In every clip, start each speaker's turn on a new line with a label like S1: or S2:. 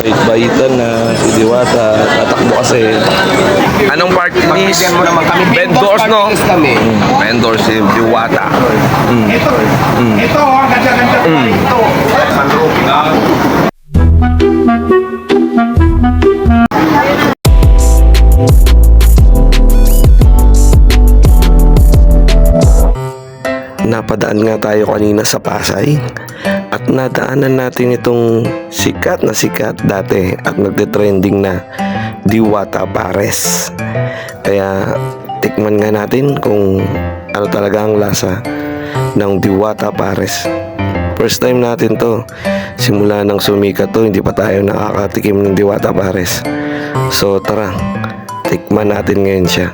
S1: Baitan na si Diwata, tatakbo kasi. Anong party list? Vendors, no? Vendors si Diwata.
S2: Ito, ganda-ganda pa ito.
S1: Napadaan nga tayo kanina sa Pasay at nadaanan natin itong sikat dati at nagte-trending na Diwata Pares. Kaya tikman nga natin kung ano talaga ang lasa ng Diwata Pares. First time natin to. Simula nang sumikat to, hindi pa tayo nakakatikim ng Diwata Pares. So tara, tikman natin ngayon siya.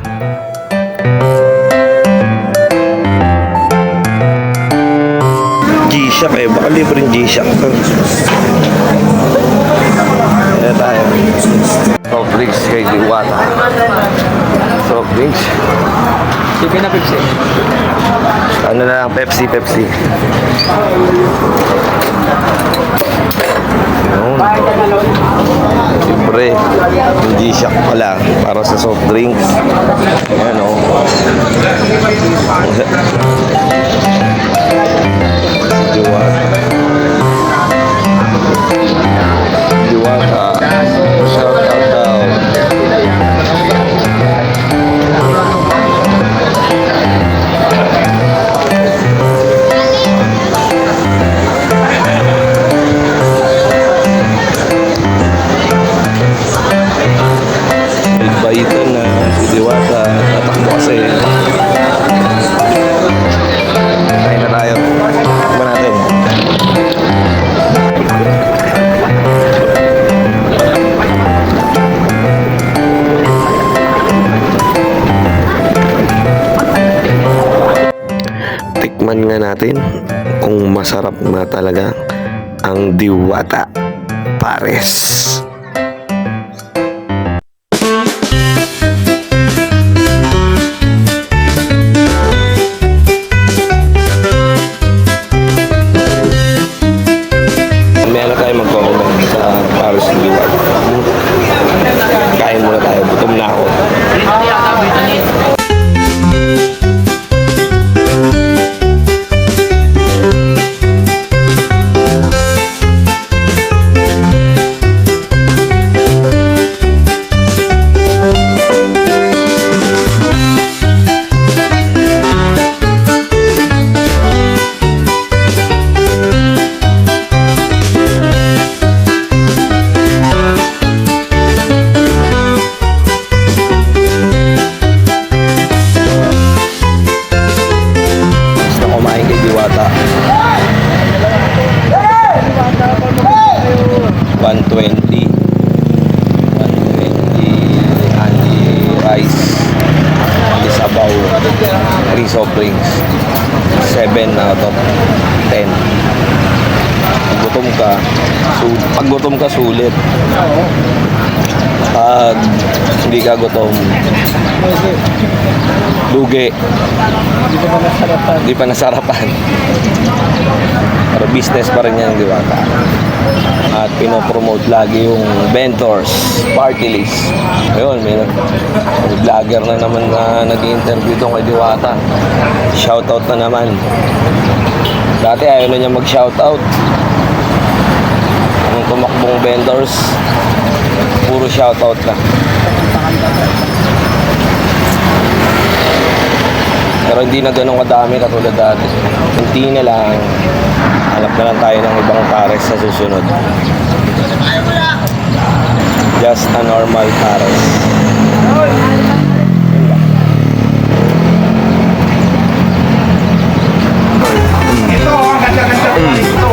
S1: G-Shock eh, baka libreng G-Shock to. Kaya tayo. Soft drinks kay Diwata. Soft drinks.
S3: Sige na Pepsi.
S1: Ano na lang, Pepsi. Yun. Siyempre, yung G-Shock pala para sa soft drinks. Ayan o. Diwata. Shout out daw. Baitan na si Diwata, tatakbo kasi. Kain na tayo. Tikman natin. Tikman nga natin kung masarap na talaga ang Diwata Pares. Meron tayo magko-comment sa Pares ng Diwata. Kain muna tayo, gutom na ako. Diwata 120 Andy rice, Andy sabaw, 3 soft drinks, 7 out of 10. Pag gutom ka sulit. Pag hindi ka gutom, lugi. Hindi pa nasarapan. Pero business pa rin yan, Diwata. At pinopromote lagi yung vendors, party list. Ayun, may vlogger na naman na nag-interview doon kay Diwata. Shoutout na naman. Dati ayaw na niya mag-shoutout. Ang tumakbong vendors, puro shoutout na. Pero hindi na ganun kadami katulad dati. Kunti na lang. Hanap na lang tayo ng ibang pares sa susunod. Just a normal pares.
S2: Ito, ganda-ganda pa ito.